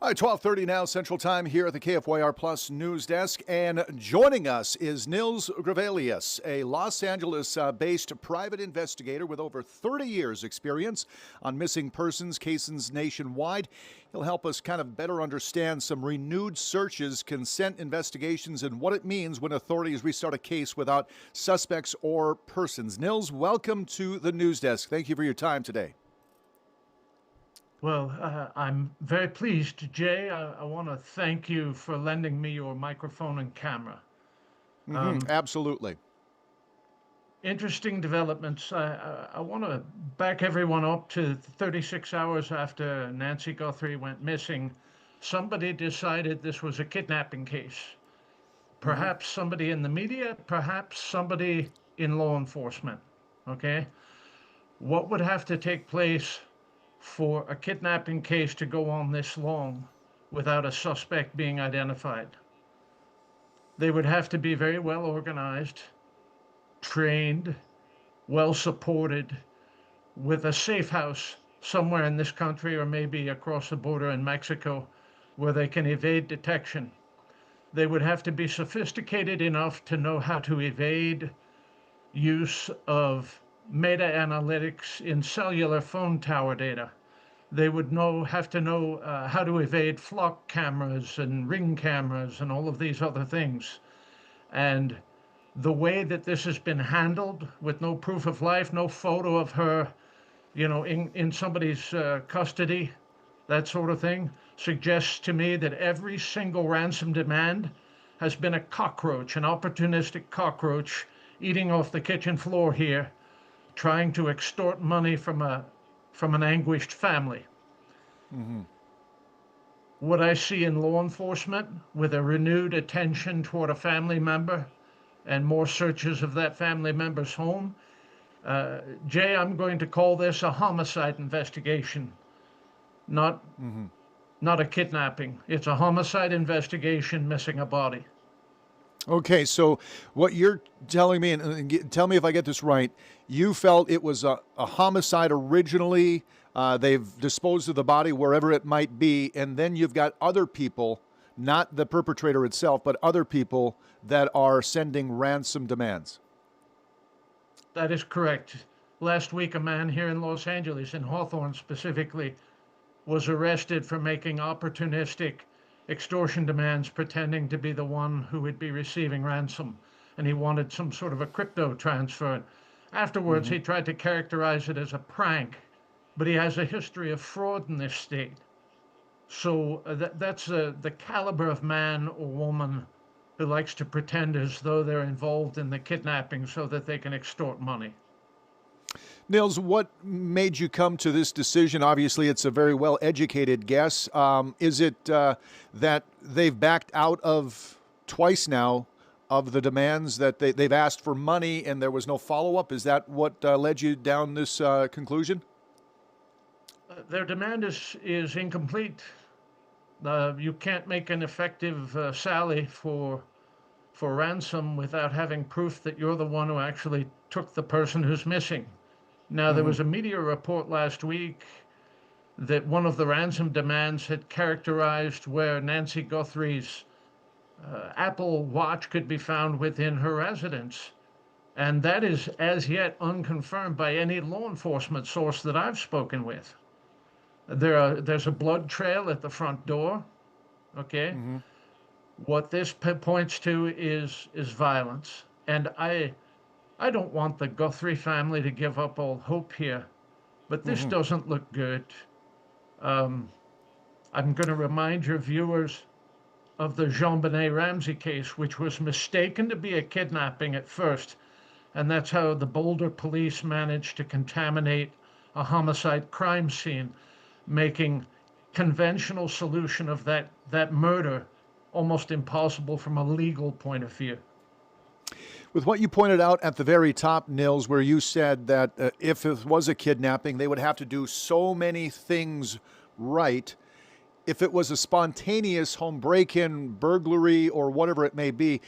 All right, 12:30 now Central Time here at the KFYR Plus News Desk. And joining us is Nils Gravelius, a Los Angeles-based private investigator with over 30 years' experience on missing persons cases nationwide. He'll help us kind of better understand some renewed searches, consent investigations, and what it means when authorities restart a case without suspects or persons. Nils, welcome to the News Desk. Thank you for your time today. Well, I'm very pleased, Jay. I want to thank you for lending me your microphone and camera. Absolutely. Interesting developments. I want to back everyone up to 36 hours after Nancy Guthrie went missing. Somebody decided this was a kidnapping case. Perhaps somebody in the media, perhaps somebody in law enforcement. Okay? What would have to take place for a kidnapping case to go on this long without a suspect being identified? They would have to be very well organized, trained, well supported, with a safe house somewhere in this country or maybe across the border in Mexico where they can evade detection. They would have to be sophisticated enough to know how to evade use of meta-analytics in cellular phone tower data. They would have to know how to evade flock cameras and ring cameras and all of these other things. And the way that this has been handled with no proof of life, no photo of her, in somebody's custody, that sort of thing, suggests to me that every single ransom demand has been a cockroach, an opportunistic cockroach eating off the kitchen floor here, trying to extort money from an anguished family. What I see in law enforcement, with a renewed attention toward a family member and more searches of that family member's home, Jay, I'm going to call this a homicide investigation, not not a kidnapping. It's a homicide investigation missing a body. Okay, so what you're telling me, and tell me if I get this right, you felt it was a homicide originally. They've disposed of the body wherever it might be, and then you've got other people, not the perpetrator itself, but other people that are sending ransom demands. That is correct. Last week, a man here in Los Angeles, in Hawthorne specifically, was arrested for making opportunistic extortion demands, pretending to be the one who would be receiving ransom. And he wanted some sort of a crypto transfer. Afterwards, he tried to characterize it as a prank, but he has a history of fraud in this state. So that's the caliber of man or woman who likes to pretend as though they're involved in the kidnapping so that they can extort money. Nils, what made you come to this decision? Obviously, it's a very well-educated guess. Is it that they've backed out of twice now of the demands that they've asked for money and there was no follow-up? Is that what led you down this conclusion? Their demand is incomplete. You can't make an effective sally for ransom without having proof that you're the one who actually took the person who's missing. Now, there was a media report last week that one of the ransom demands had characterized where Nancy Guthrie's Apple Watch could be found within her residence. And that is as yet unconfirmed by any law enforcement source that I've spoken with. There's a blood trail at the front door. Okay. What this points to is violence. And I don't want the Guthrie family to give up all hope here, but this doesn't look good. I'm going to remind your viewers of the JonBenet Ramsey case, which was mistaken to be a kidnapping at first, and that's how the Boulder police managed to contaminate a homicide crime scene, making conventional solution of that murder almost impossible from a legal point of view. With what you pointed out at the very top, Nils, where you said that if it was a kidnapping, they would have to do so many things right. If it was a spontaneous home break-in, burglary, or whatever it may be,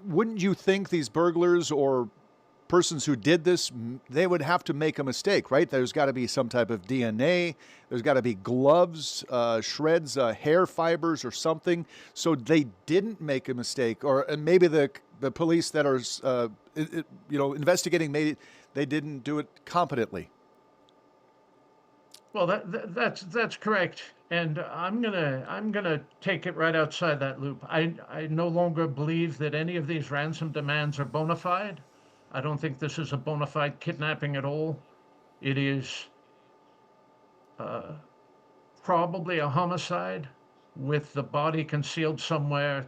wouldn't you think these burglars or persons who did this, they would have to make a mistake, right? There's got to be some type of DNA. There's got to be gloves, shreds, hair fibers, or something. So they didn't make a mistake, or and maybe the police that are, investigating, maybe they didn't do it competently. Well, that's correct, and I'm gonna take it right outside that loop. I no longer believe that any of these ransom demands are bona fide. I don't think this is a bona fide kidnapping at all. It is probably a homicide with the body concealed somewhere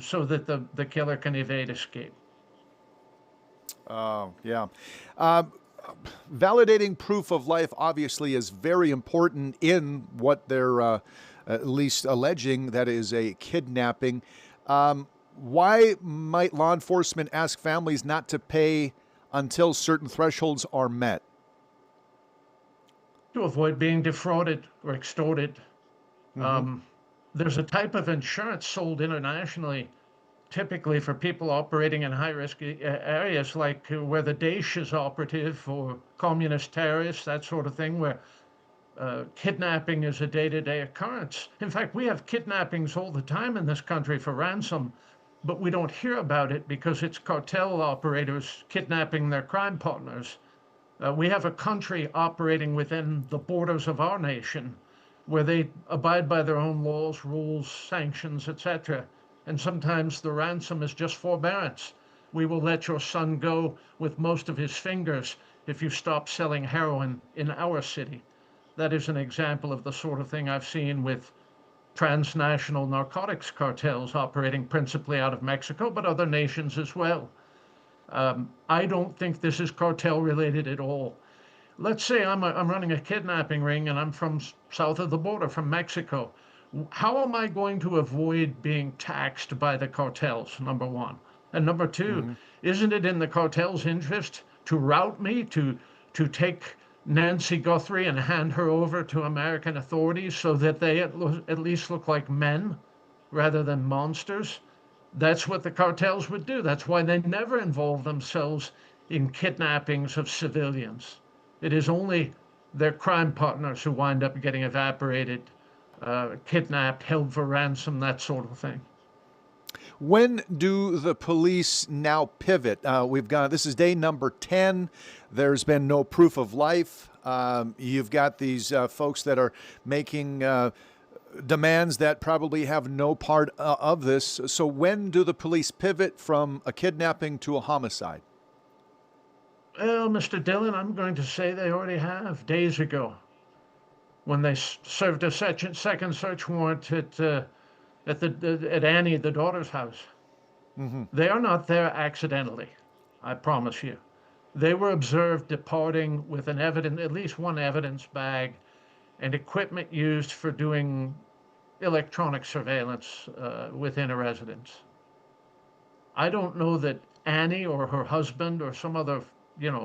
so that the killer can evade escape. Oh, yeah. Uh, Validating proof of life obviously is very important in what they're at least alleging that is a kidnapping. Why might law enforcement ask families not to pay until certain thresholds are met? To avoid being defrauded or extorted. Mm-hmm. There's a type of insurance sold internationally, typically for people operating in high risk areas like where the Daesh is operative or communist terrorists, that sort of thing, where kidnapping is a day to day occurrence. In fact, we have kidnappings all the time in this country for ransom, but we don't hear about it because it's cartel operators kidnapping their crime partners. We have a country operating within the borders of our nation where they abide by their own laws, rules, sanctions, etc. And sometimes the ransom is just forbearance. We will let your son go with most of his fingers if you stop selling heroin in our city. That is an example of the sort of thing I've seen with transnational narcotics cartels operating principally out of Mexico, but other nations as well. I don't think this is cartel related at all. Let's say I'm running a kidnapping ring and I'm from south of the border, from Mexico. How am I going to avoid being taxed by the cartels? Number one. And number two, Mm-hmm. isn't it in the cartel's interest to route me to take Nancy Guthrie and hand her over to American authorities so that they at least look like men rather than monsters? That's what the cartels would do. That's why they never involve themselves in kidnappings of civilians. It is only their crime partners who wind up getting evaporated, kidnapped, held for ransom, that sort of thing. When do the police now pivot? This is day number 10. There's been no proof of life. You've got these folks that are making demands that probably have no part of this. So when do the police pivot from a kidnapping to a homicide? Well, Mr. Dillon, I'm going to say they already have days ago when they served a second search warrant at Annie, the daughter's house. Mm-hmm. They are not there accidentally, I promise you. They were observed departing with at least one evidence bag and equipment used for doing electronic surveillance within a residence. I don't know that Annie or her husband or some other,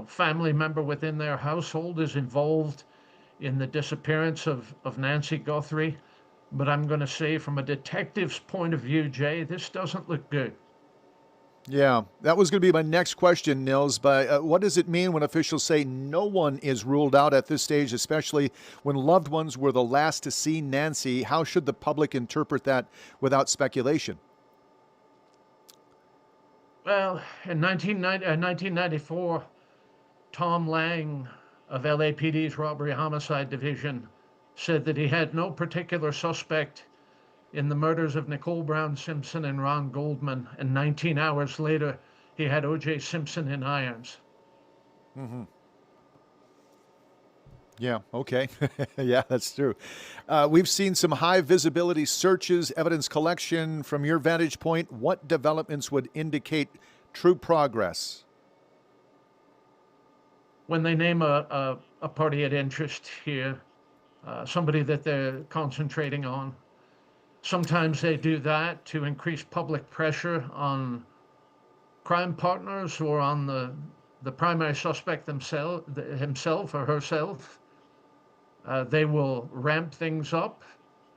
family member within their household is involved in the disappearance of Nancy Guthrie, but I'm going to say from a detective's point of view, Jay, this doesn't look good. Yeah, that was going to be my next question, Nils. But what does it mean when officials say no one is ruled out at this stage, especially when loved ones were the last to see Nancy? How should the public interpret that without speculation? Well, in 1994, Tom Lang of LAPD's Robbery Homicide Division said that he had no particular suspect in the murders of Nicole Brown Simpson and Ron Goldman, and 19 hours later, he had O.J. Simpson in irons. Mm-hmm. Yeah, okay. Yeah, that's true. We've seen some high visibility searches, evidence collection. From your vantage point, what developments would indicate true progress? When they name a party of interest here, somebody that they're concentrating on, sometimes they do that to increase public pressure on crime partners or on the primary suspect himself or herself. They will ramp things up.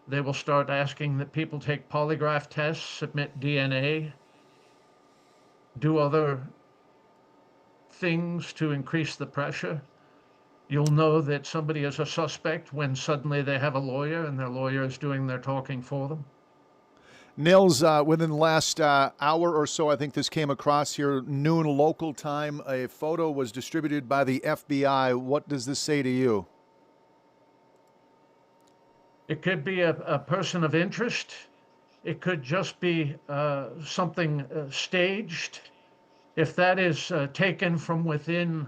They will start asking that people take polygraph tests, submit DNA, do other things to increase the pressure. You'll know that somebody is a suspect when suddenly they have a lawyer and their lawyer is doing their talking for them. Nils, within the last hour or so, I think this came across here, noon local time. A photo was distributed by the FBI. What does this say to you? It could be a person of interest. It could just be something staged. If that is taken from within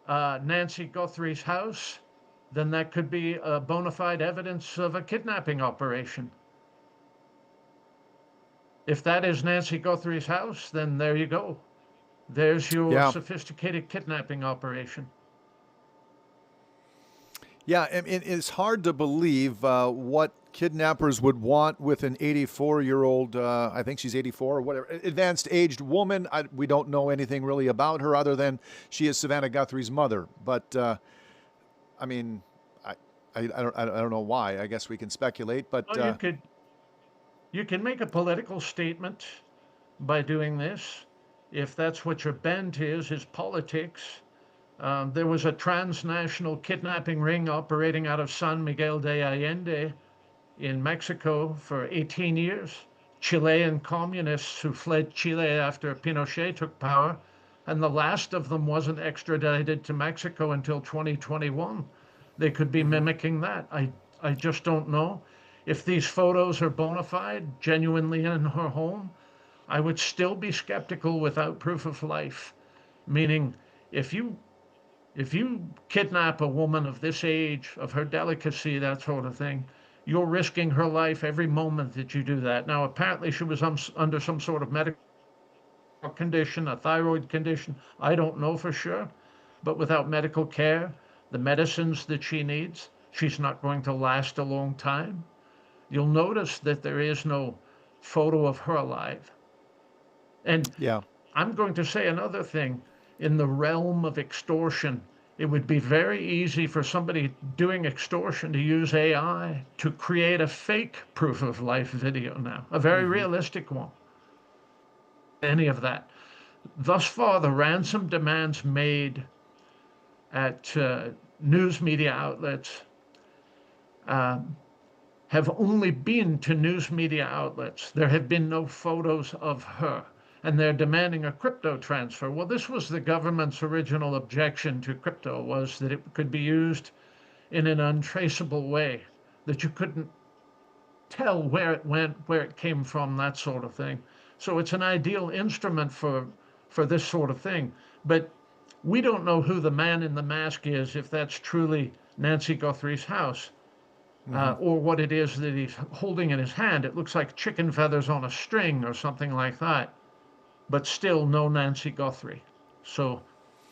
Nancy Guthrie's house, then that could be bona fide evidence of a kidnapping operation. If that is Nancy Guthrie's house, then there you go. There's your Yeah. sophisticated kidnapping operation. Yeah, it's hard to believe what kidnappers would want with an 84-year-old, I think she's 84 or whatever, advanced aged woman. We don't know anything really about her other than she is Savannah Guthrie's mother. But, I mean, I don't know why. I guess we can speculate. But Well, you can make a political statement by doing this. If that's what your bent is politics. There was a transnational kidnapping ring operating out of San Miguel de Allende in Mexico for 18 years. Chilean communists who fled Chile after Pinochet took power, and the last of them wasn't extradited to Mexico until 2021. They could be mimicking that. I just don't know. If these photos are bona fide, genuinely in her home, I would still be skeptical without proof of life. Meaning, if you kidnap a woman of this age, of her delicacy, that sort of thing, you're risking her life every moment that you do that. Now, apparently, she was under some sort of medical condition, a thyroid condition. I don't know for sure. But without medical care, the medicines that she needs, she's not going to last a long time. You'll notice that there is no photo of her alive. And yeah. I'm going to say another thing. In the realm of extortion, it would be very easy for somebody doing extortion to use AI to create a fake proof of life video now, a very realistic one. Any of that. Thus far, the ransom demands made at news media outlets have only been to news media outlets. There have been no photos of her. And they're demanding a crypto transfer. Well, this was the government's original objection to crypto, was that it could be used in an untraceable way, that you couldn't tell where it went, where it came from, that sort of thing. So it's an ideal instrument for this sort of thing. But we don't know who the man in the mask is, if that's truly Nancy Guthrie's house. Or what it is that he's holding in his hand. It looks like chicken feathers on a string or something like that. But still no Nancy Guthrie. So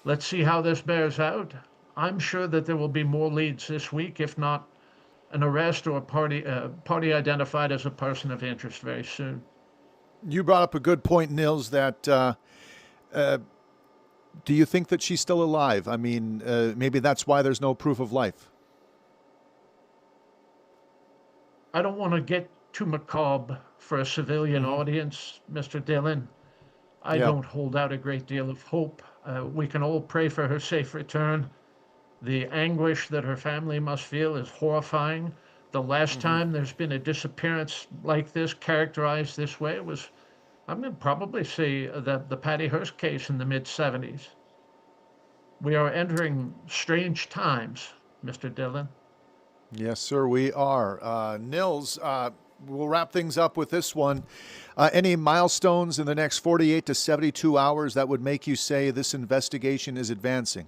let's see how this bears out. I'm sure that there will be more leads this week, if not an arrest or a party identified as a person of interest very soon. You brought up a good point, Nils, that do you think that she's still alive? I mean, maybe that's why there's no proof of life. I don't want to get too macabre for a civilian audience, Mr. Dillon. I don't hold out a great deal of hope. We can all pray for her safe return. The anguish that her family must feel is horrifying. The last time there's been a disappearance like this, characterized this way, was, I'm going to probably say, the Patty Hearst case in the mid-'70s. We are entering strange times, Mr. Dillon. Yes, sir, we are. Nils, we'll wrap things up with this one. Any milestones in the next 48 to 72 hours that would make you say this investigation is advancing?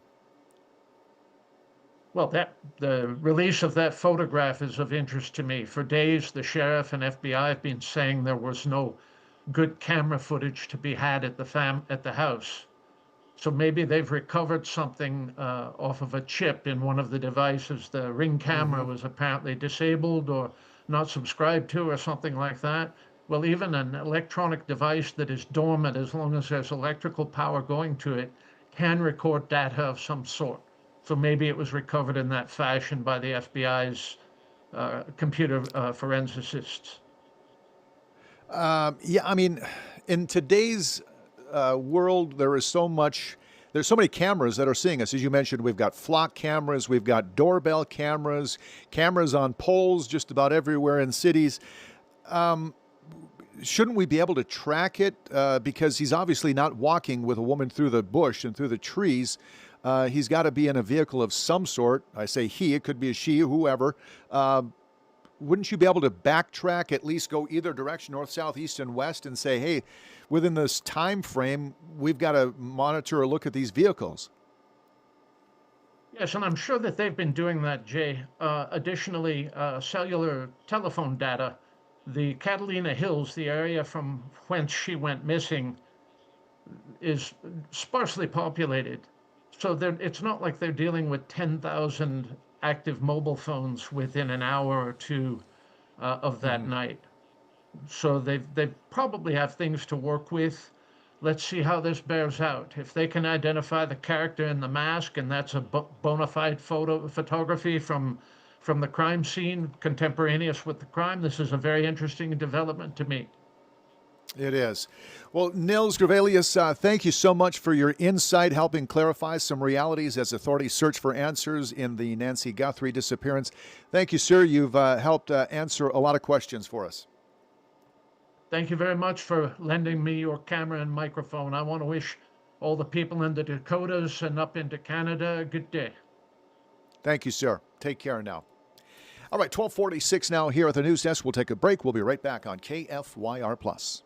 Well, the release of that photograph is of interest to me. For days, the sheriff and FBI have been saying there was no good camera footage to be had at the house. So maybe they've recovered something off of a chip in one of the devices. The Ring camera was apparently disabled or not subscribed to or something like that. Well, even an electronic device that is dormant, as long as there's electrical power going to it, can record data of some sort. So maybe it was recovered in that fashion by the FBI's computer forensicists. Yeah, I mean, in today's world, there is so much there's so many cameras that are seeing us. As you mentioned, we've got flock cameras, we've got doorbell cameras, cameras on poles just about everywhere in cities. Shouldn't we be able to track it? Because he's obviously not walking with a woman through the bush and through the trees. He's got to be in a vehicle of some sort. I say he, it could be a she, whoever. Wouldn't you be able to backtrack, at least go either direction, north, south, east, and west, and say, hey, within this time frame, we've got to monitor or look at these vehicles? Yes, and I'm sure that they've been doing that, Jay. Additionally, cellular telephone data, the Catalina Hills, the area from whence she went missing, is sparsely populated. So it's not like they're dealing with 10,000 active mobile phones within an hour or two of that night. So they probably have things to work with. Let's see how this bears out. If they can identify the character in the mask, and that's a bona fide photography from the crime scene, contemporaneous with the crime, this is a very interesting development to me. It is. Well, Nils Grevelius, thank you so much for your insight, helping clarify some realities as authorities search for answers in the Nancy Guthrie disappearance. Thank you, sir. You've helped answer a lot of questions for us. Thank you very much for lending me your camera and microphone. I want to wish all the people in the Dakotas and up into Canada a good day. Thank you, sir. Take care now. All right, 1246 now here at the news desk. We'll take a break. We'll be right back on KFYR+.